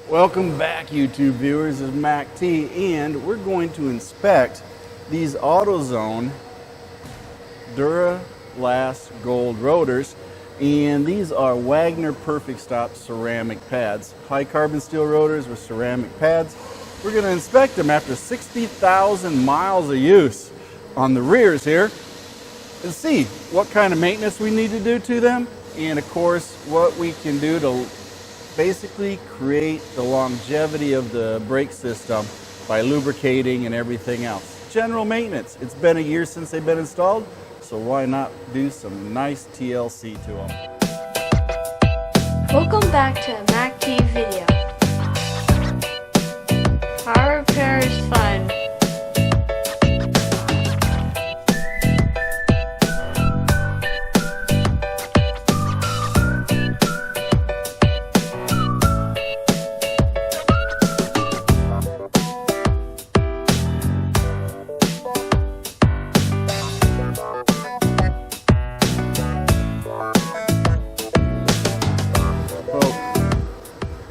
Welcome back, YouTube viewers. This is Mac T, and we're going to inspect these Autozone Duralast Gold Rotors, and these are Wagner Perfect Stop ceramic pads. High carbon steel rotors with ceramic pads. We're going to inspect them after 60,000 miles of use on the rears here and see what kind of maintenance we need to do to them, and of course what we can do to basically create the longevity of the brake system by lubricating and everything else. General maintenance. It's been a year since they've been installed, so why not do some nice TLC to them. Welcome back to a Mac T video. Car repair is fun.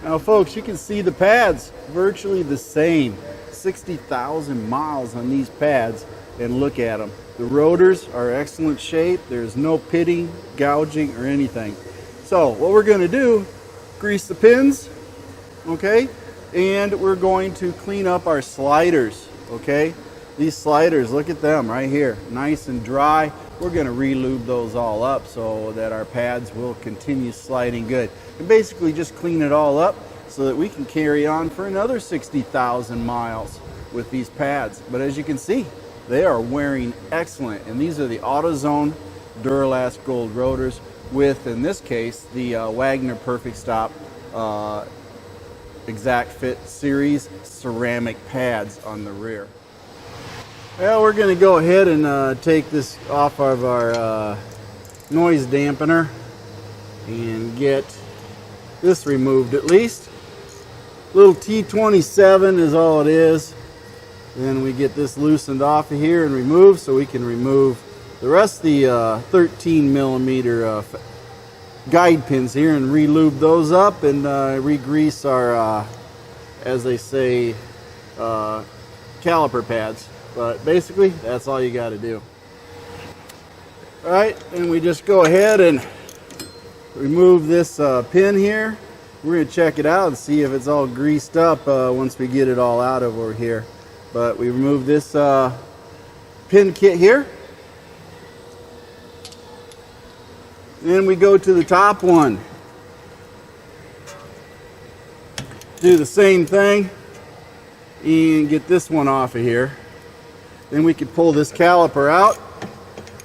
Now folks, you can see the pads virtually the same. 60,000 miles on these pads, and look at them. The rotors are excellent shape. There's no pitting, gouging, or anything. So what we're going to do, grease the pins, okay? And we're going to clean up our sliders, okay? These sliders, look at them right here, nice and dry. We're going to re-lube those all up so that our pads will continue sliding good. And basically just clean it all up so that we can carry on for another 60,000 miles with these pads. But as you can see, they are wearing excellent. And these are the Autozone Duralast Gold Rotors with, in this case, the Wagner Perfect Stop Exact Fit Series ceramic pads on the rear. Well, we're going to go ahead and take this off of our noise dampener and get this removed at least. Little T27 is all it is. Then we get this loosened off of here and removed, so we can remove the rest of the 13 millimeter guide pins here and re-lube those up and re-grease our, as they say, caliper pads. But basically, that's all you got to do. All right, and we just go ahead and remove this pin here. We're going to check it out and see if it's all greased up once we get it all out of over here. But we remove this pin kit here. Then we go to the top one. Do the same thing and get this one off of here. Then we can pull this caliper out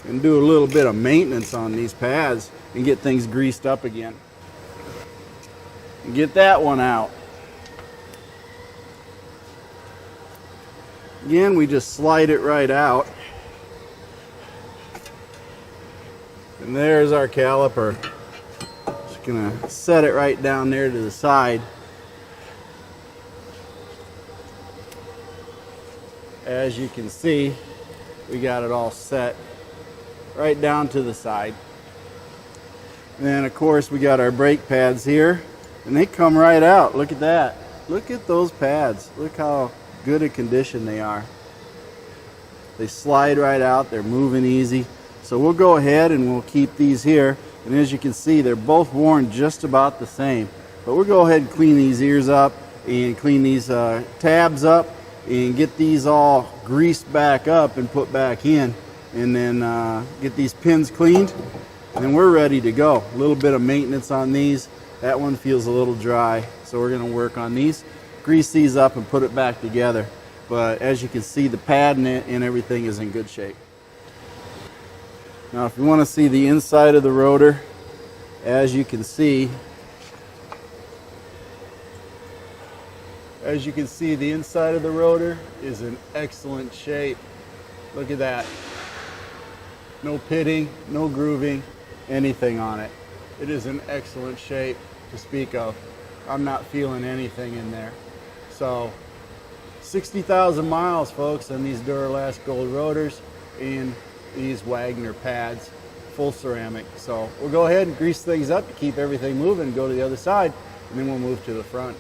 and do a little bit of maintenance on these pads and get things greased up again. And get that one out. Again, we just slide it right out. And there's our caliper. Just gonna set it right down there to the side. As you can see, we got it all set right down to the side. And then of course we got our brake pads here, and they come right out. Look at that. Look at those pads. Look how good a condition they are. They slide right out. They're moving easy. So we'll go ahead and we'll keep these here. And as you can see, they're both worn just about the same. But we'll go ahead and clean these ears up and clean these tabs up and get these all greased back up and put back in, and then get these pins cleaned, and we're ready to go. A little bit of maintenance on these. That one feels a little dry, so we're going to work on these, grease these up and put it back together. But as you can see, the pad and everything is in good shape. Now if you want to see the inside of the rotor, as you can see, the inside of the rotor is in excellent shape. Look at that. No pitting, no grooving, anything on it. It is in excellent shape to speak of. I'm not feeling anything in there. So 60,000 miles, folks, on these Duralast Gold Rotors and these Wagner pads, full ceramic. So we'll go ahead and grease things up to keep everything moving, go to the other side, and then we'll move to the front.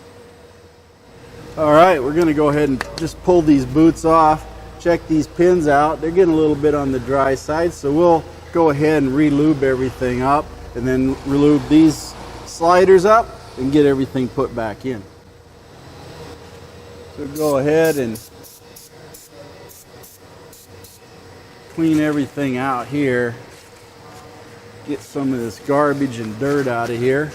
All right, we're going to go ahead and just pull these boots off. Check these pins out. They're getting a little bit on the dry side, so we'll go ahead and re-lube everything up and then re-lube these sliders up and get everything put back in. So go ahead and clean everything out here. Get some of this garbage and dirt out of here.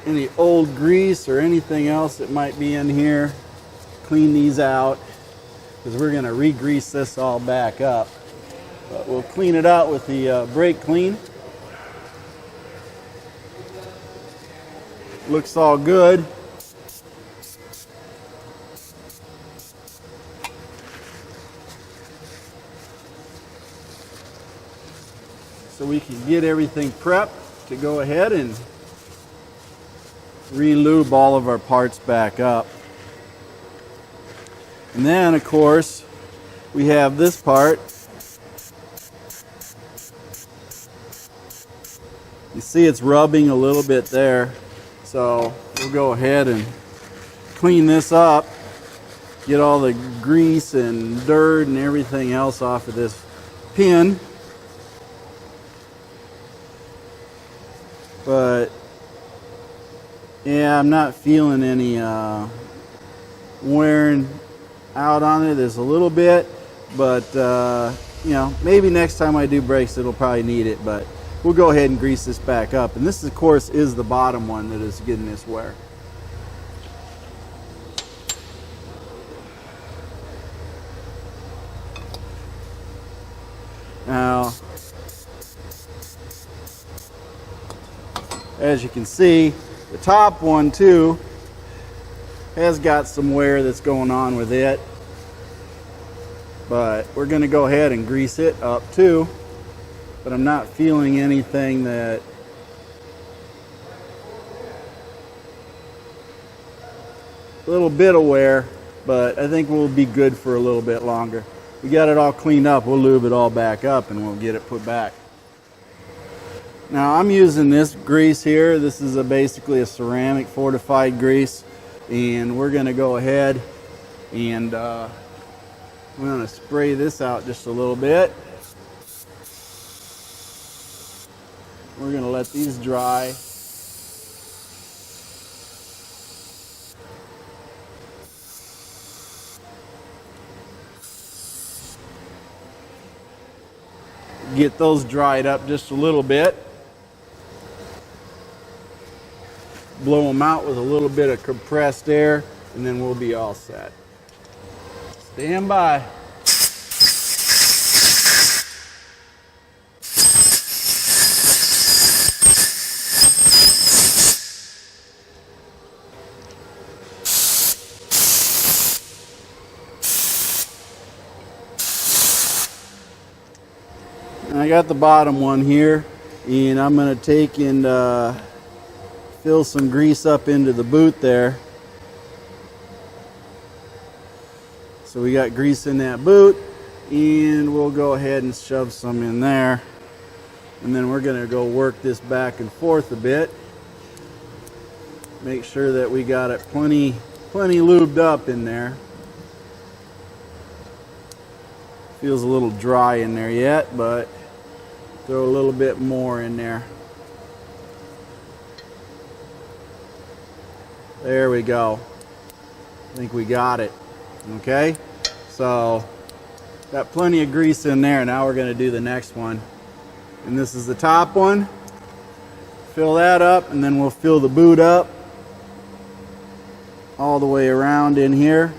Any old grease or anything else that might be in here, clean these out, because we're going to re-grease this all back up. But we'll clean it out with the brake clean. Looks all good. So we can get everything prepped to go ahead and re-lube all of our parts back up. And then, of course, we have this part. You see it's rubbing a little bit there. So we'll go ahead and clean this up, get all the grease and dirt and everything else off of this pin. But yeah, I'm not feeling any wearing out on it. There's a little bit, but you know, maybe next time I do brakes it'll probably need it, but we'll go ahead and grease this back up. And this, of course, is the bottom one that is getting this wear. Now, as you can see, the top one too has got some wear that's going on with it, but we're going to go ahead and grease it up too. But I'm not feeling anything that a little bit of wear, but I think we'll be good for a little bit longer. We got it all cleaned up. We'll lube it all back up and we'll get it put back. Now I'm using this grease here. This is basically a ceramic fortified grease, and we're going to go ahead and we're going to spray this out just a little bit. We're going to let these dry. Get those dried up just a little bit. Blow them out with a little bit of compressed air, and then we'll be all set. Stand by. I got the bottom one here, and I'm going to take and fill some grease up into the boot there. So we got grease in that boot, and we'll go ahead and shove some in there, and then we're going to go work this back and forth a bit. Make sure that we got it plenty lubed up in there. Feels a little dry in there yet, but throw a little bit more in there. There we go. I think we got it. Okay, so got plenty of grease in there. Now we're going to do the next one, and this is the top one. Fill that up, and then we'll fill the boot up all the way around in here,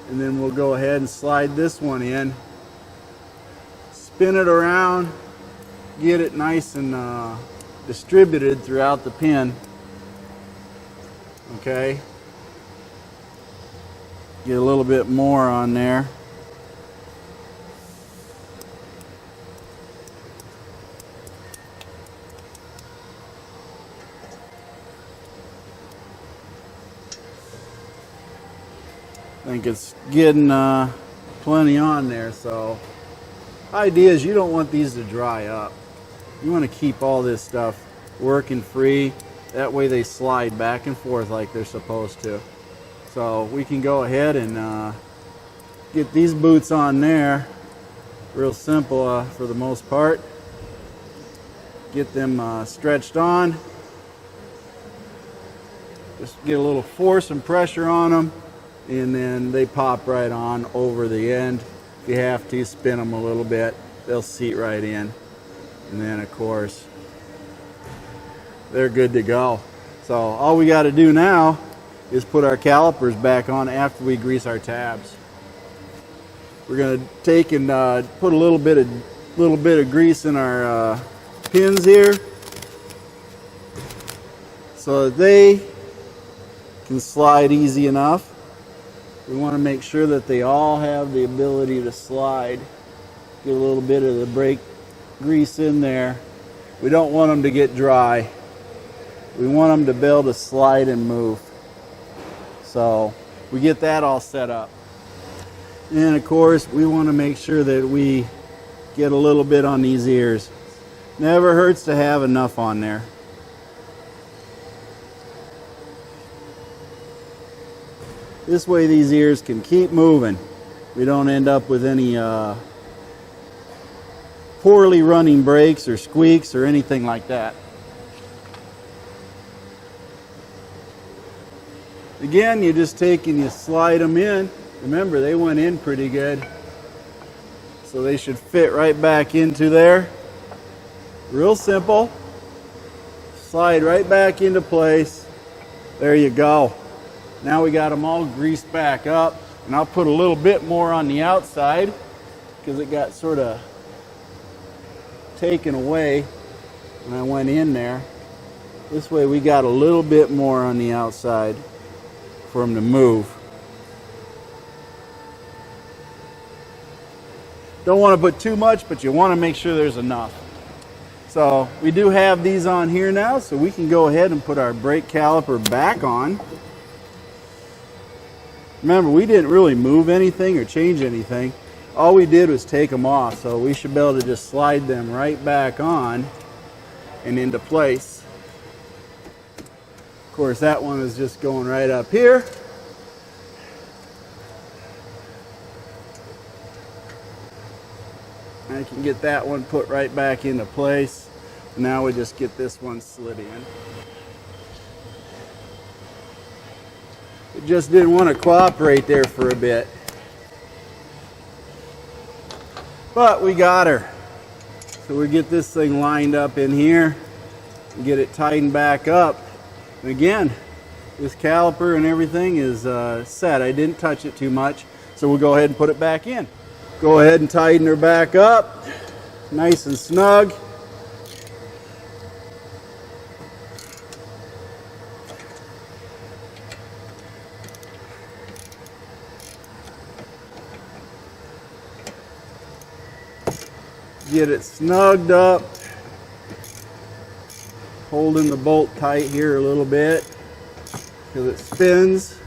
and then we'll go ahead and slide this one in, spin it around, get it nice and distributed throughout the pin. Okay, get a little bit more on there. I think it's getting plenty on there. So idea is you don't want these to dry up. You want to keep all this stuff working free That way they slide back and forth like they're supposed to. So we can go ahead and get these boots on there. Real simple for the most part. Get them stretched on. Just get a little force and pressure on them, and then they pop right on over the end. If you have to, spin them a little bit, they'll seat right in. And then of course, they're good to go. So all we got to do now is put our calipers back on after we grease our tabs. We're going to take and put a little bit of grease in our pins here so that they can slide easy enough. We want to make sure that they all have the ability to slide. Get a little bit of the brake grease in there. We don't want them to get dry. We want them to be able to slide and move. So we get that all set up. And of course, we want to make sure that we get a little bit on these ears. Never hurts to have enough on there. This way these ears can keep moving. We don't end up with any poorly running brakes or squeaks or anything like that. Again, you just take and you slide them in. Remember, they went in pretty good. So they should fit right back into there. Real simple. Slide right back into place. There you go. Now we got them all greased back up. And I'll put a little bit more on the outside because it got sort of taken away when I went in there. This way we got a little bit more on the outside for them to move. Don't want to put too much, but you want to make sure there's enough. So we do have these on here now, so we can go ahead and put our brake caliper back on. Remember, we didn't really move anything or change anything. All we did was take them off, so we should be able to just slide them right back on and into place. Of course, that one is just going right up here. I can get that one put right back into place. Now we just get this one slid in. It just didn't want to cooperate there for a bit. But we got her. So we get this thing lined up in here and get it tightened back up. And again, this caliper and everything is set. I didn't touch it too much, so we'll go ahead and put it back in. Go ahead and tighten her back up, nice and snug. Get it snugged up, holding the bolt tight here a little bit because it spins.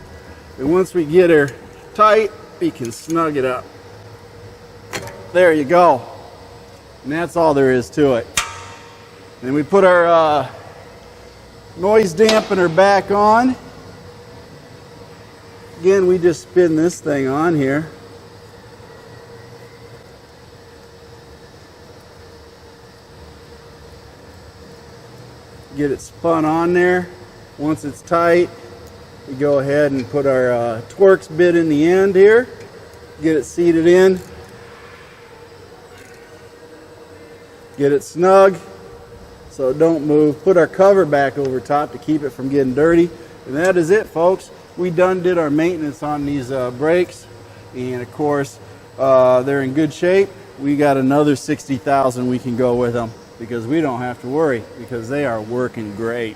And once we get her tight, we can snug it up. There you go. And that's all there is to it. Then we put our noise dampener back on. Again, we just spin this thing on here. Get it spun on there. Once it's tight, we go ahead and put our Torx bit in the end here. Get it seated in. Get it snug so it don't move. Put our cover back over top to keep it from getting dirty. And that is it, folks. We done did our maintenance on these brakes. And of course, they're in good shape. We got another 60,000 we can go with them because we don't have to worry because they are working great.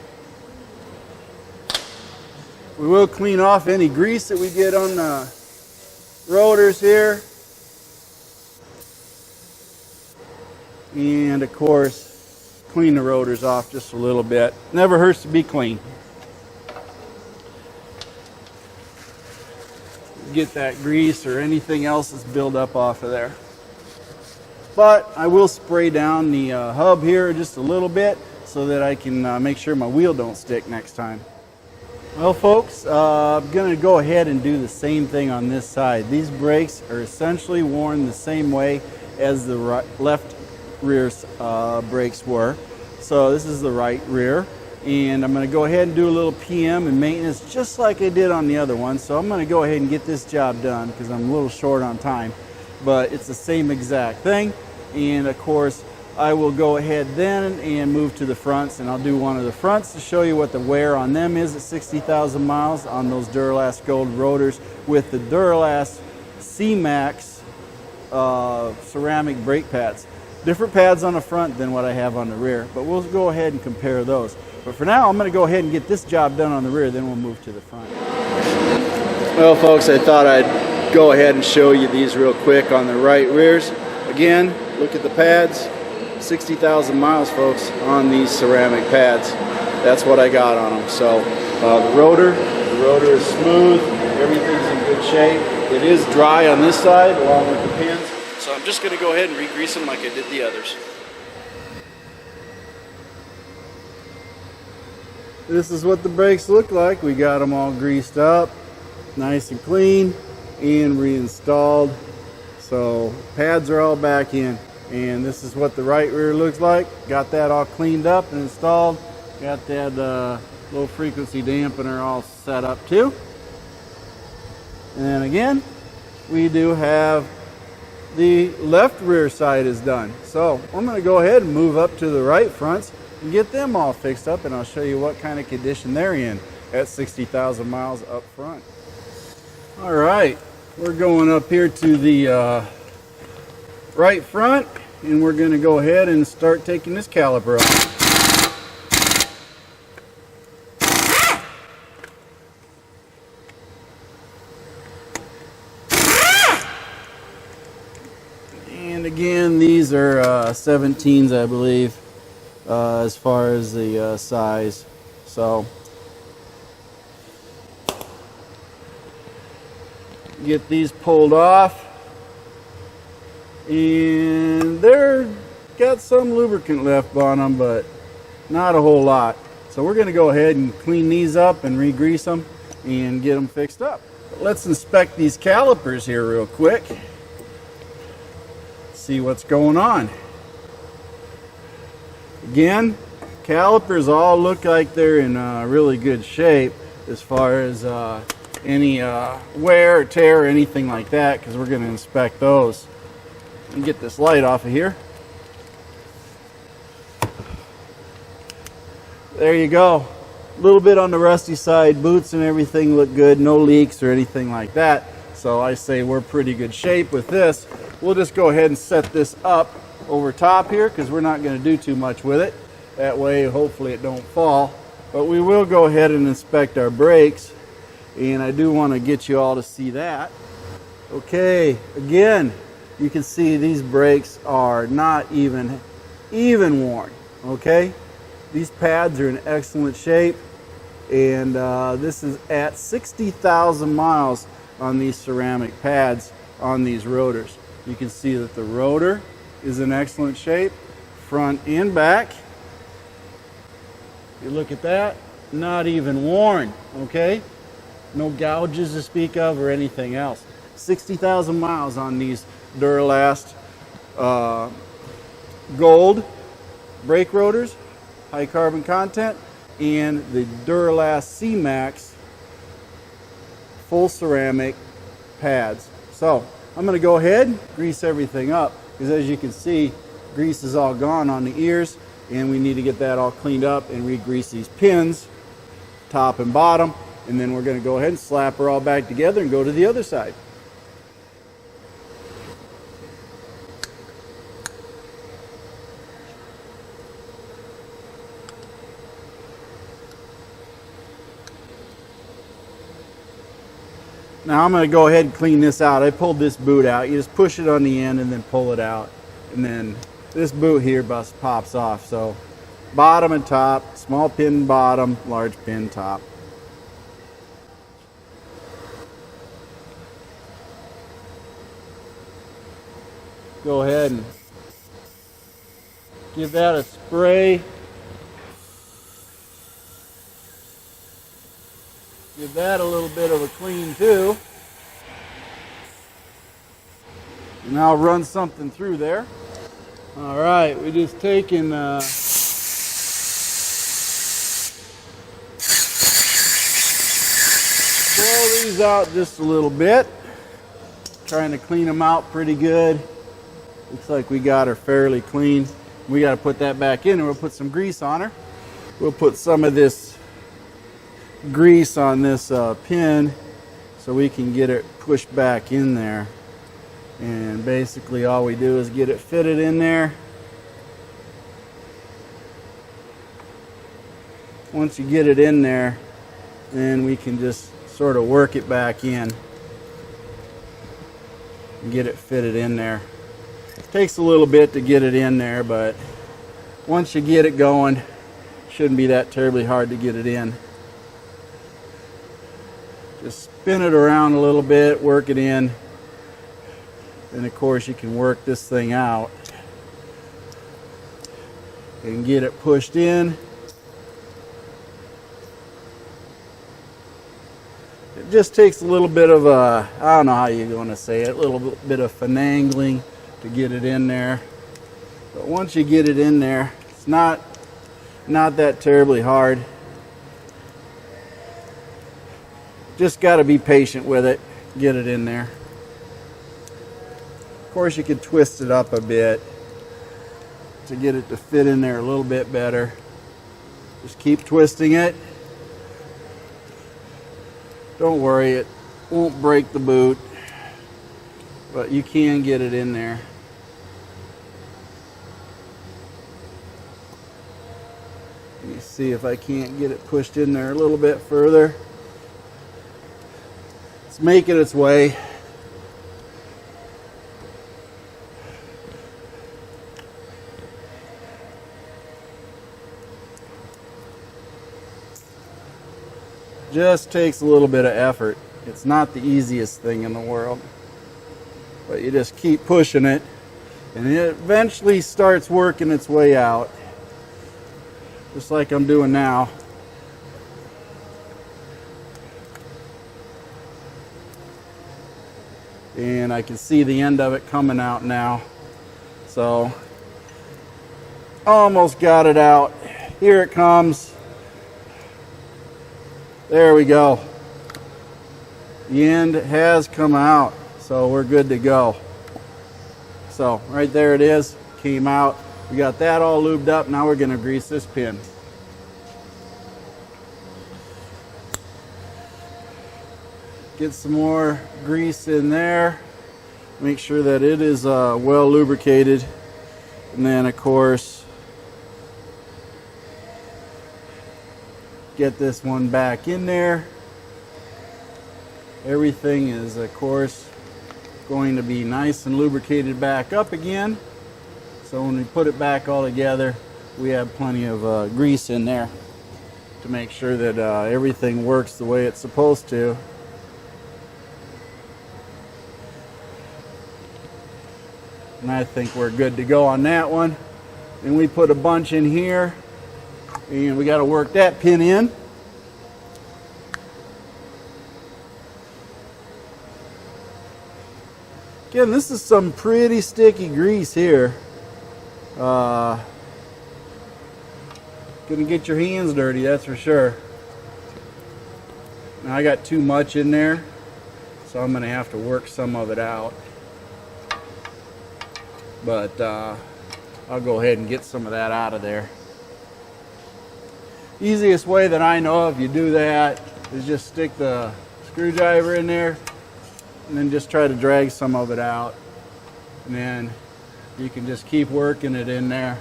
We will clean off any grease that we get on the rotors here. And of course, clean the rotors off just a little bit. Never hurts to be clean. Get that grease or anything else that's built up off of there. But I will spray down the hub here just a little bit so that I can make sure my wheel don't stick next time. Well folks, I'm going to go ahead and do the same thing on this side. These brakes are essentially worn the same way as the left rear brakes were. So this is the right rear, and I'm going to go ahead and do a little PM and maintenance just like I did on the other one. So I'm going to go ahead and get this job done because I'm a little short on time, but it's the same exact thing. And of course I will go ahead then and move to the fronts, and I'll do one of the fronts to show you what the wear on them is at 60,000 miles on those Duralast Gold rotors with the Duralast C-Max ceramic brake pads. Different pads on the front than what I have on the rear, but we'll go ahead and compare those. But for now, I'm going to go ahead and get this job done on the rear, then we'll move to the front. Well folks, I thought I'd go ahead and show you these real quick on the right rears. Again, look at the pads. 60,000 miles folks on these ceramic pads. That's what I got on them. So the rotor is smooth, everything's in good shape. It is dry on this side along with the pins, so I'm just going to go ahead and re-grease them like I did the others. This is what the brakes look like. We got them all greased up, nice and clean, and reinstalled. So pads are all back in. And this is what the right rear looks like. Got that all cleaned up and installed. Got that low frequency dampener all set up too. And then again, we do have the left rear side is done. So I'm going to go ahead and move up to the right fronts and get them all fixed up, and I'll show you what kind of condition they're in at 60,000 miles up front. All right, we're going up here to the right front, and we're going to go ahead and start taking this caliper off. And again, these are 17s, I believe, as far as the size. So get these pulled off. And they're got some lubricant left on them, but not a whole lot. So we're going to go ahead and clean these up and re-grease them and get them fixed up. But let's inspect these calipers here real quick. See what's going on. Again, calipers all look like they're in really good shape as far as any wear or tear or anything like that, because we're going to inspect those. And get this light off of here. There you go. A little bit on the rusty side. Boots and everything look good. No leaks or anything like that. So I say we're pretty good shape with this. We'll just go ahead and set this up over top here because we're not going to do too much with it. That way hopefully it don't fall. But we will go ahead and inspect our brakes. And I do want to get you all to see that. Okay, again, you can see these brakes are not even worn, okay? These pads are in excellent shape, and this is at 60,000 miles on these ceramic pads on these rotors. You can see that the rotor is in excellent shape, front and back. You look at that, not even worn, okay? No gouges to speak of or anything else. 60,000 miles on these Duralast gold brake rotors, high carbon content, and the Duralast C-Max full ceramic pads. So I'm going to go ahead, grease everything up, because as you can see, grease is all gone on the ears, and we need to get that all cleaned up and re-grease these pins, top and bottom, and then we're going to go ahead and slap her all back together and go to the other side. Now I'm going to go ahead and clean this out. I pulled this boot out. You just push it on the end and then pull it out. And then this boot here pops off. So bottom and top, small pin bottom, large pin top. Go ahead and give that a spray Give that a little bit of a clean too. And I'll run something through there. All right, we just taken blow these out just a little bit. Trying to clean them out pretty good. Looks like we got her fairly clean. We got to put that back in and we'll put some grease on her. We'll put some of this grease on this pin so we can get it pushed back in there. And basically all we do is get it fitted in there. Once you get it in there, then we can just sort of work it back in and get it fitted in there. It takes a little bit to get it in there, but once you get it going, shouldn't be that terribly hard to get it in. Just spin it around a little bit, work it in, and of course you can work this thing out and get it pushed in. It just takes a little bit of a, I don't know how you're going to say it, a little bit of finagling to get it in there. But once you get it in there, it's not that terribly hard. Just got to be patient with it, get it in there. Of course you could twist it up a bit to get it to fit in there a little bit better. Just keep twisting it. Don't worry, it won't break the boot, but you can get it in there. Let me see if I can't get it pushed in there a little bit further. It's making its way. Just takes a little bit of effort. It's not the easiest thing in the world, but you just keep pushing it and it eventually starts working its way out, just like I'm doing now. And I can see the end of it coming out now. So almost got it out. Here it comes. There we go. The end has come out, so we're good to go. So right there it is, came out. We got that all lubed up. Now we're going to grease this pin. Get some more grease in there. Make sure that it is well lubricated. And then of course, get this one back in there. Everything is of course going to be nice and lubricated back up again. So when we put it back all together, we have plenty of grease in there to make sure that everything works the way it's supposed to. And I think we're good to go on that one. And we put a bunch in here. And we got to work that pin in. Again, this is some pretty sticky grease here. Gonna get your hands dirty, that's for sure. Now I got too much in there, so I'm gonna have to work some of it out. But I'll go ahead and get some of that out of there. Easiest way that I know of you do that is just stick the screwdriver in there and then just try to drag some of it out, and then you can just keep working it in there.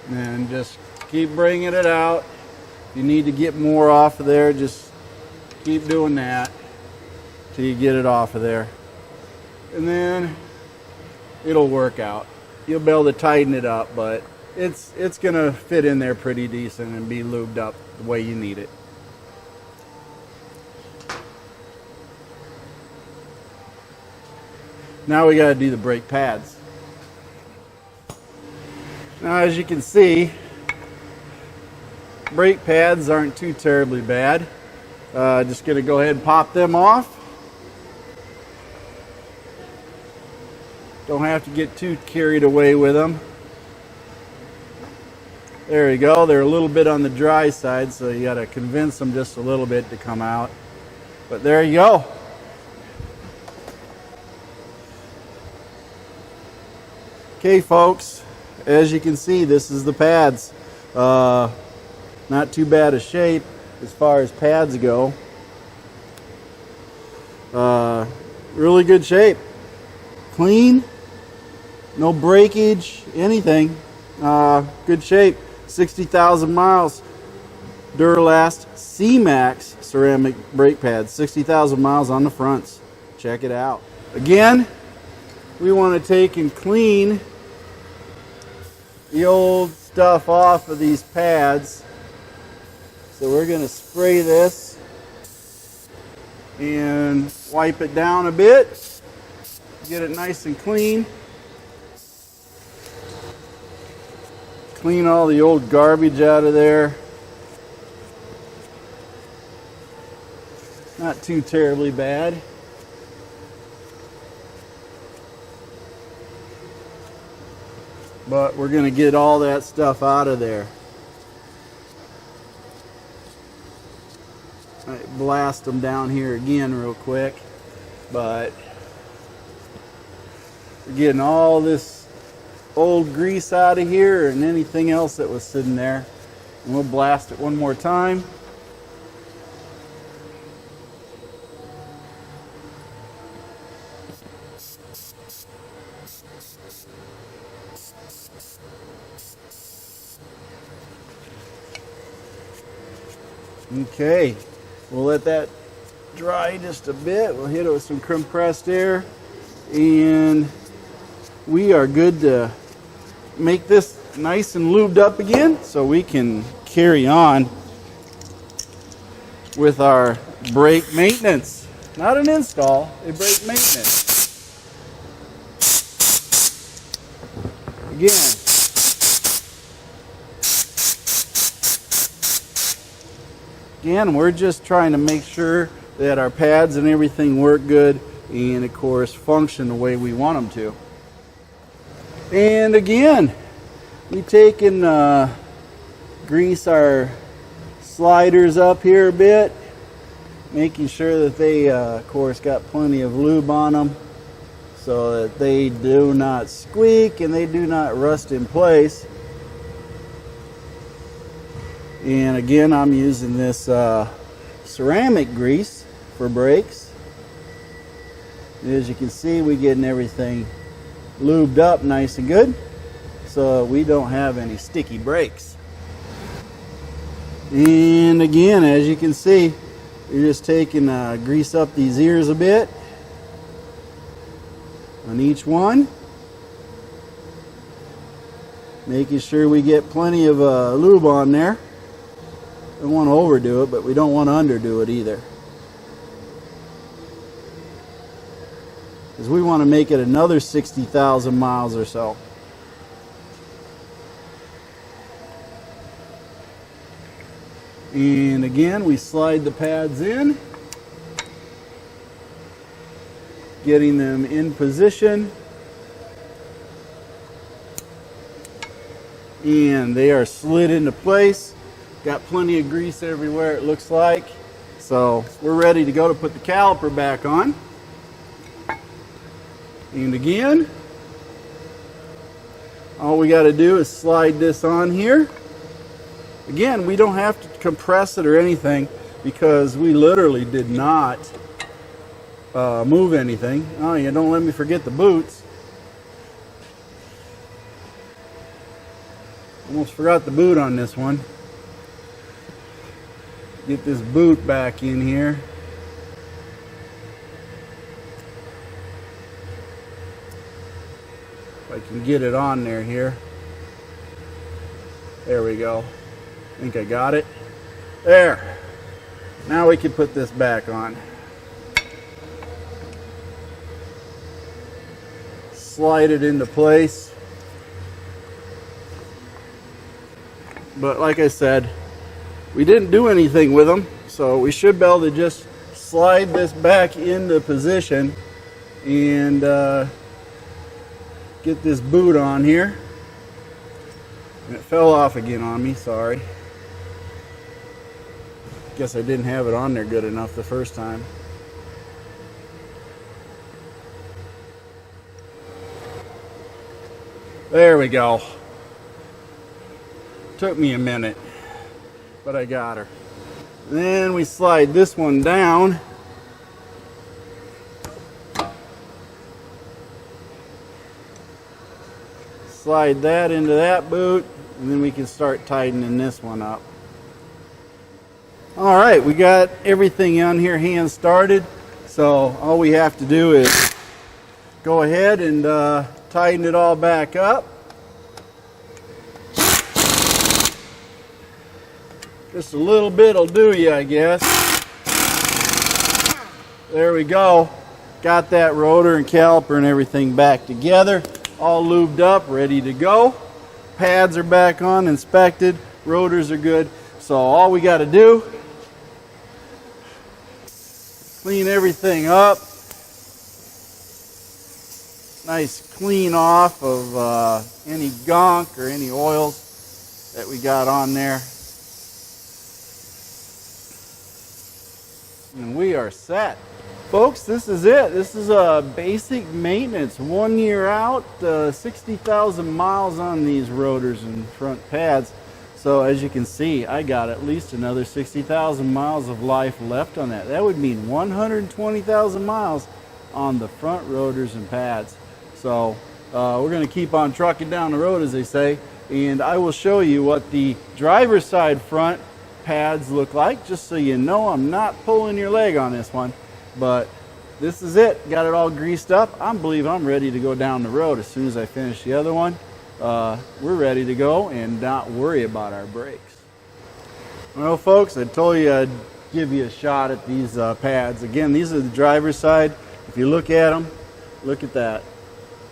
And then just keep bringing it out. If you need to get more off of there, just keep doing that till you get it off of there, and then it'll work out. You'll be able to tighten it up, but it's gonna fit in there pretty decent and be lubed up the way you need it. Now we got to do the brake pads. Now as you can see, brake pads aren't too terribly bad. Just going to go ahead and pop them off. Don't have to get too carried away with them. There you go. They're a little bit on the dry side, so you got to convince them just a little bit to come out. But there you go. Okay, folks, as you can see, this is the pads. Not too bad a shape as far as pads go. Really good shape. Clean, no breakage, anything. Good shape. 60,000 miles. Duralast C-Max ceramic brake pads. 60,000 miles on the fronts. Check it out. Again, we want to take and clean the old stuff off of these pads. So we're going to spray this and wipe it down a bit. Get it nice and clean. Clean all the old garbage out of there. Not too terribly bad. But we're going to get all that stuff out of there. I blast them down here again real quick. But we're getting all this old grease out of here and anything else that was sitting there. And we'll blast it one more time. Okay, we'll let that dry just a bit. We'll hit it with some compressed air, and we are good to make this nice and lubed up again so we can carry on with our brake maintenance. Not an install, a brake maintenance. Again, we're just trying to make sure that our pads and everything work good and, of course, function the way we want them to. And again, we take and grease our sliders up here a bit, making sure that they, of course, got plenty of lube on them so that they do not squeak and they do not rust in place. And again, I'm using this ceramic grease for brakes. As you can see, we're getting everything lubed up nice and good so we don't have any sticky brakes. And again, as you can see, you're just taking grease up these ears a bit on each one, making sure we get plenty of lube on there. Don't want to overdo it, but we don't want to underdo it either, because we want to make it another 60,000 miles or so. And again, we slide the pads in, getting them in position, and they are slid into place. Got plenty of grease everywhere, it looks like. So we're ready to go to put the caliper back on. And again, all we got to do is slide this on here. Again, we don't have to compress it or anything because we literally did not move anything. Oh, yeah, don't let me forget the boots. Almost forgot the boot on this one. Get this boot back in here. If I can get it on there here. There we go. I think I got it. There. Now we can put this back on. Slide it into place. But like I said, we didn't do anything with them, so we should be able to just slide this back into position and get this boot on here. And it fell off again on me, sorry. Guess I didn't have it on there good enough the first time. There we go. Took me a minute, but I got her. Then we slide this one down. Slide that into that boot, and then we can start tightening this one up. All right, we got everything on here hand started, so all we have to do is go ahead and tighten it all back up. Just a little bit will do you, I guess. There we go. Got that rotor and caliper and everything back together, all lubed up, ready to go. Pads are back on, inspected, rotors are good. So all we got to do, clean everything up. Nice clean off of any gunk or any oils that we got on there. And we are set. Folks, this is it. This is a basic maintenance. 1 year out, 60,000 miles on these rotors and front pads. So as you can see, I got at least another 60,000 miles of life left on that. That would mean 120,000 miles on the front rotors and pads. So we're going to keep on trucking down the road, as they say, and I will show you what the driver's side front pads look like, just so you know I'm not pulling your leg on this one. But this is it. Got it all greased up. I believe I'm ready to go down the road as soon as I finish the other one. We're ready to go and not worry about our brakes. Well, folks, I told you I'd give you a shot at these pads. Again, these are the driver's side. If you look at them, look at that.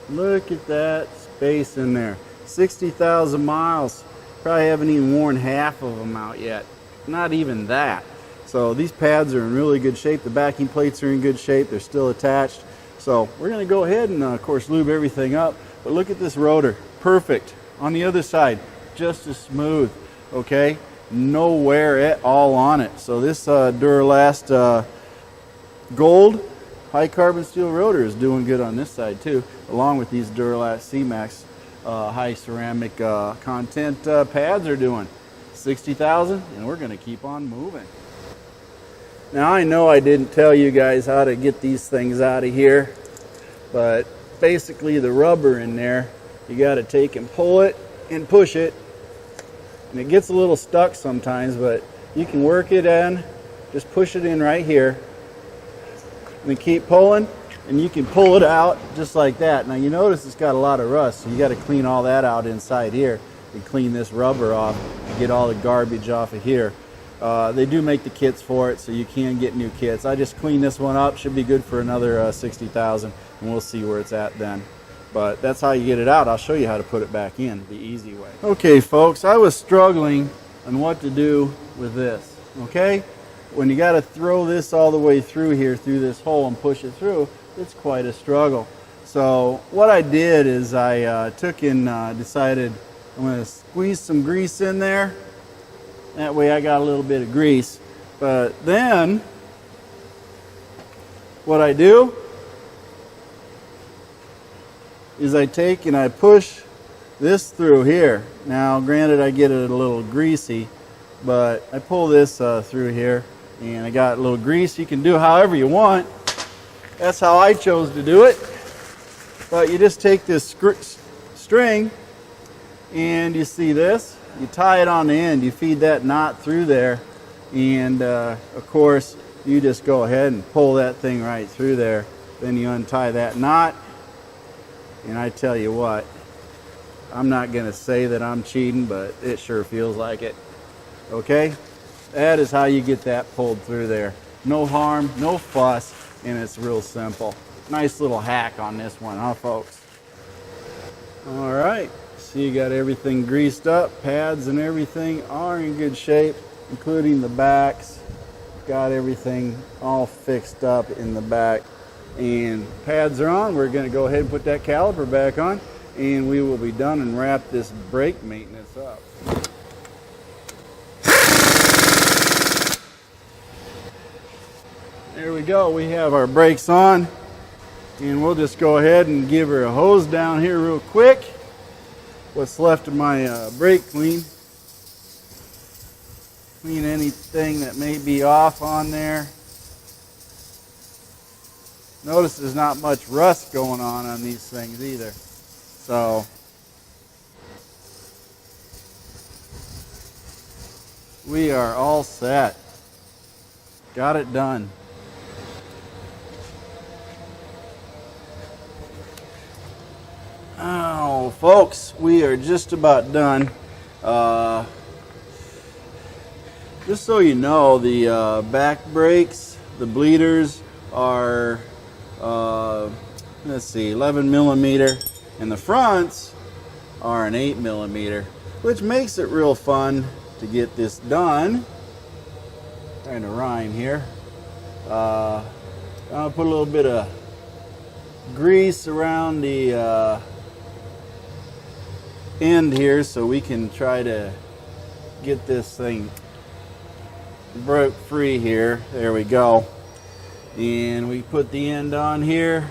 Look at that space in there. 60,000 miles. Probably haven't even worn half of them out yet. Not even that. So these pads are in really good shape. The backing plates are in good shape. They're still attached. So we're going to go ahead and, of course, lube everything up. But look at this rotor. Perfect. On the other side, just as smooth. Okay? No wear at all on it. So this Duralast gold high carbon steel rotor is doing good on this side too, along with these Duralast C-Max high ceramic content pads are doing. 60,000, and we're going to keep on moving. Now I know I didn't tell you guys how to get these things out of here, but basically the rubber in there, you got to take and pull it and push it, and it gets a little stuck sometimes, but you can work it in. Just push it in right here and then keep pulling, and you can pull it out just like that. Now you notice it's got a lot of rust, so you got to clean all that out inside here and clean this rubber off and get all the garbage off of here. They do make the kits for it, so you can get new kits. I just cleaned this one up. Should be good for another 60,000, and we'll see where it's at then. But that's how you get it out. I'll show you how to put it back in the easy way. Okay, folks, I was struggling on what to do with this. Okay, when you got to throw this all the way through here, through this hole, and push it through, it's quite a struggle. So what I did is I took and decided I'm going to squeeze some grease in there. That way I got a little bit of grease. But then what I do is I take and I push this through here. Now granted I get it a little greasy, but I pull this through here and I got a little grease. You can do however you want. That's how I chose to do it. But you just take this string and you see this, you tie it on the end, you feed that knot through there, and of course you just go ahead and pull that thing right through there. Then you untie that knot, and I tell you what, I'm not going to say that I'm cheating, but it sure feels like it. Okay, that is how you get that pulled through there. No harm, no fuss, and it's real simple. Nice little hack on this one, huh, folks? All right, so you got everything greased up, pads and everything are in good shape. including the backs. Got everything all fixed up in the back, and pads are on. We're going to go ahead and put that caliper back on, and we will be done and wrap this brake maintenance up. There we go. We have our brakes on, and we'll just go ahead and give her a hose down here real quick. What's left of my brake clean. Clean anything that may be off on there. Notice there's not much rust going on these things either. So we are all set. Got it done. Oh, folks, we are just about done. Just so you know, the back brakes, the bleeders are, let's see, 11 millimeter, and the fronts are an 8 millimeter, which makes it real fun to get this done. Trying to rhyme here. I'll put a little bit of grease around the end here so we can try to get this thing broke free here. There we go. And we put the end on here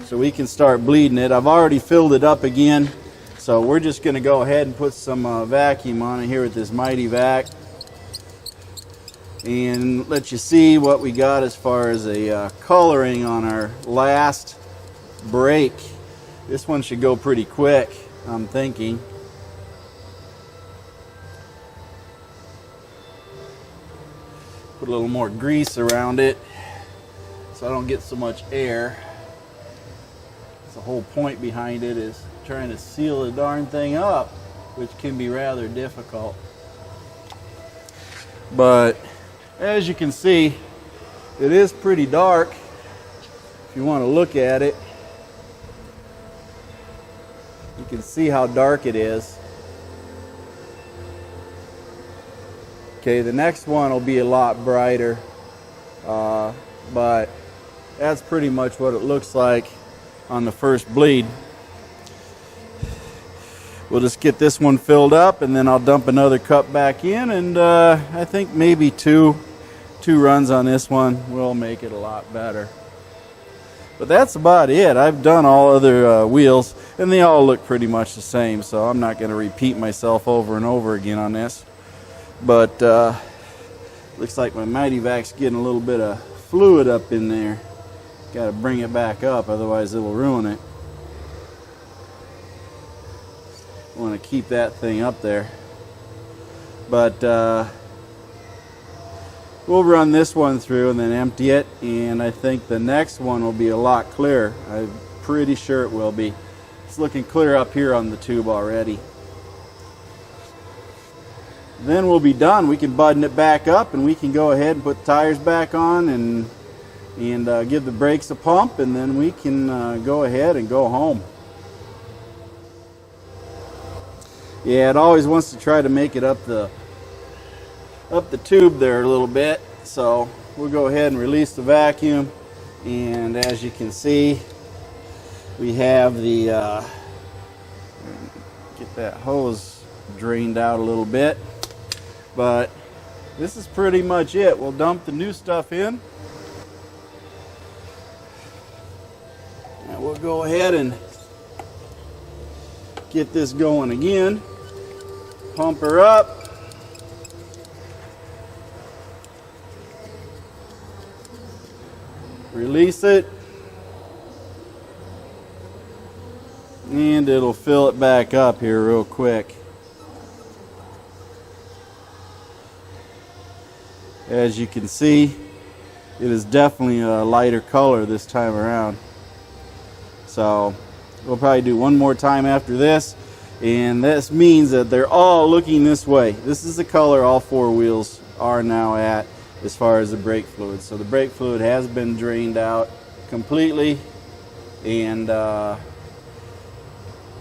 so we can start bleeding it. I've already filled it up again, so we're just going to go ahead and put some vacuum on it here with this Mighty Vac and let you see what we got as far as a coloring on our last brake. This one should go pretty quick, I'm thinking. Put a little more grease around it so I don't get so much air. The whole point behind it is trying to seal the darn thing up, which can be rather difficult. But as you can see, it is pretty dark. If you want to look at it, you can see how dark it is. Okay, the next one will be a lot brighter, but that's pretty much what it looks like on the first bleed. We'll just get this one filled up, and then I'll dump another cup back in, and I think maybe two runs on this one will make it a lot better. But that's about it. I've done all other wheels, and they all look pretty much the same, so I'm not going to repeat myself over and over again on this. But looks like my Mighty Vac's getting a little bit of fluid up in there. Got to bring it back up, otherwise it will ruin it. Want to keep that thing up there. But we'll run this one through and then empty it, and I think the next one will be a lot clearer. I'm pretty sure it will be. It's looking clear up here on the tube already. Then we'll be done. We can button it back up, and we can go ahead and put the tires back on and give the brakes a pump, and then we can go ahead and go home. Yeah, it always wants to try to make it up the tube there a little bit, so we'll go ahead and release the vacuum, and as you can see, we have the get that hose drained out a little bit. But this is pretty much it. We'll dump the new stuff in. And we'll go ahead and get this going again. Pump her up. Release it. And it'll fill it back up here real quick. As you can see, it is definitely a lighter color this time around. So we'll probably do one more time after this, and this means that they're all looking this way. This is the color all four wheels are now at as far as the brake fluid. So the brake fluid has been drained out completely and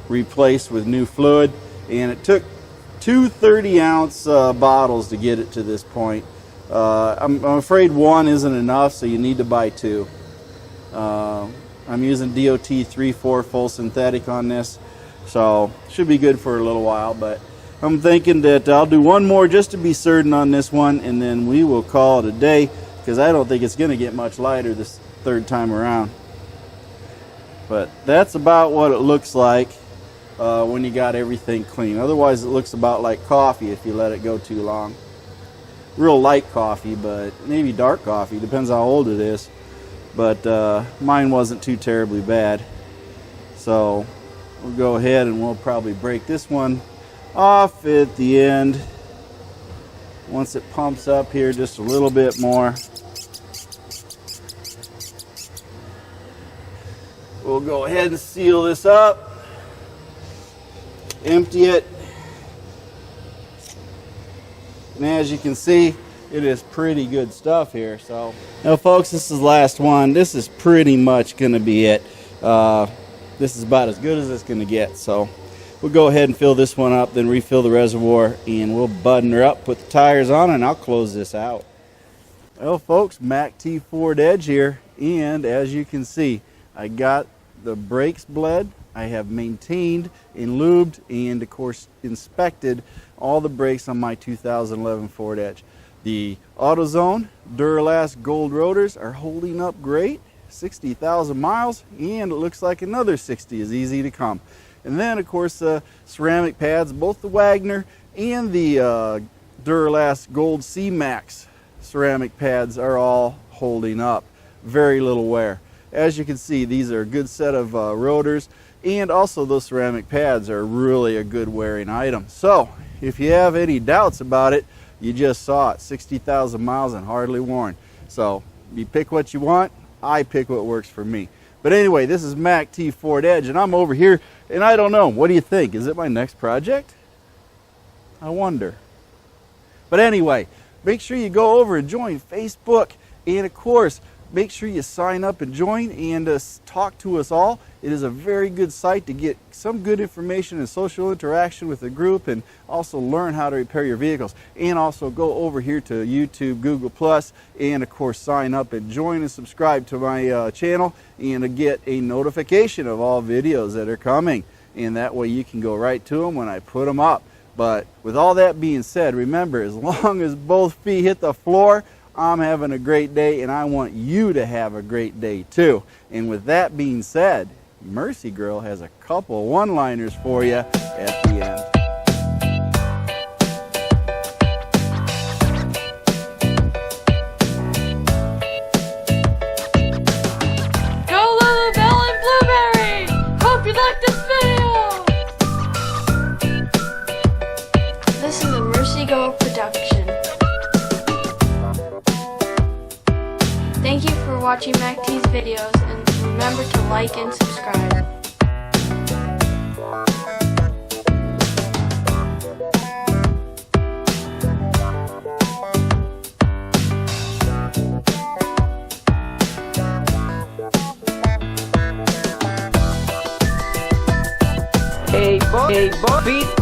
replaced with new fluid, and it took two 30-ounce bottles to get it to this point. I'm afraid one isn't enough, so you need to buy two. I'm using DOT 3-4 full synthetic on this, so should be good for a little while, but I'm thinking that I'll do one more just to be certain on this one, and then we will call it a day, because I don't think it's going to get much lighter this third time around. But that's about what it looks like when you got everything clean. Otherwise it looks about like coffee if you let it go too long. Real light coffee, but maybe dark coffee, depends how old it is. But mine wasn't too terribly bad. So we'll go ahead and we'll probably break this one off at the end once it pumps up here just a little bit more. We'll go ahead and seal this up, empty it, and as you can see, it is pretty good stuff here. So now folks, this is the last one. This is pretty much going to be it. This is about as good as it's going to get. So we'll go ahead and fill this one up, then refill the reservoir, and we'll button her up, put the tires on, and I'll close this out. Well folks, MACTFORDEDGE here, and as you can see, I got the brakes bled. I have maintained and lubed and of course inspected all the brakes on my 2011 Ford Edge. The Autozone Duralast Gold Rotors are holding up great, 60,000 miles, and it looks like another 60 is easy to come. And then of course the ceramic pads, both the Wagner and the Duralast Gold C-Max ceramic pads are all holding up. Very little wear. As you can see, these are a good set of rotors, and also those ceramic pads are really a good wearing item. So if you have any doubts about it, you just saw it, 60,000 miles and hardly worn. So you pick what you want, I pick what works for me. But anyway, this is MACTFORDEDGE, and I'm over here, and I don't know, what do you think? Is it my next project? I wonder. But anyway, make sure you go over and join Facebook, and of course, make sure you sign up and join and talk to us all. It is a very good site to get some good information and social interaction with the group, and also learn how to repair your vehicles. And also go over here to YouTube, Google+, and of course sign up and join and subscribe to my channel, and to get a notification of all videos that are coming. And that way you can go right to them when I put them up. But with all that being said, remember, as long as both feet hit the floor, I'm having a great day, and I want you to have a great day too. And with that being said, Mercy Girl has a couple one-liners for you at the end. Go Lily Bell and Blueberry! Hope you like this video! This is a Mercy Girl production. Thank you for watching MacT's videos, and remember to like and subscribe. Hey boy, beat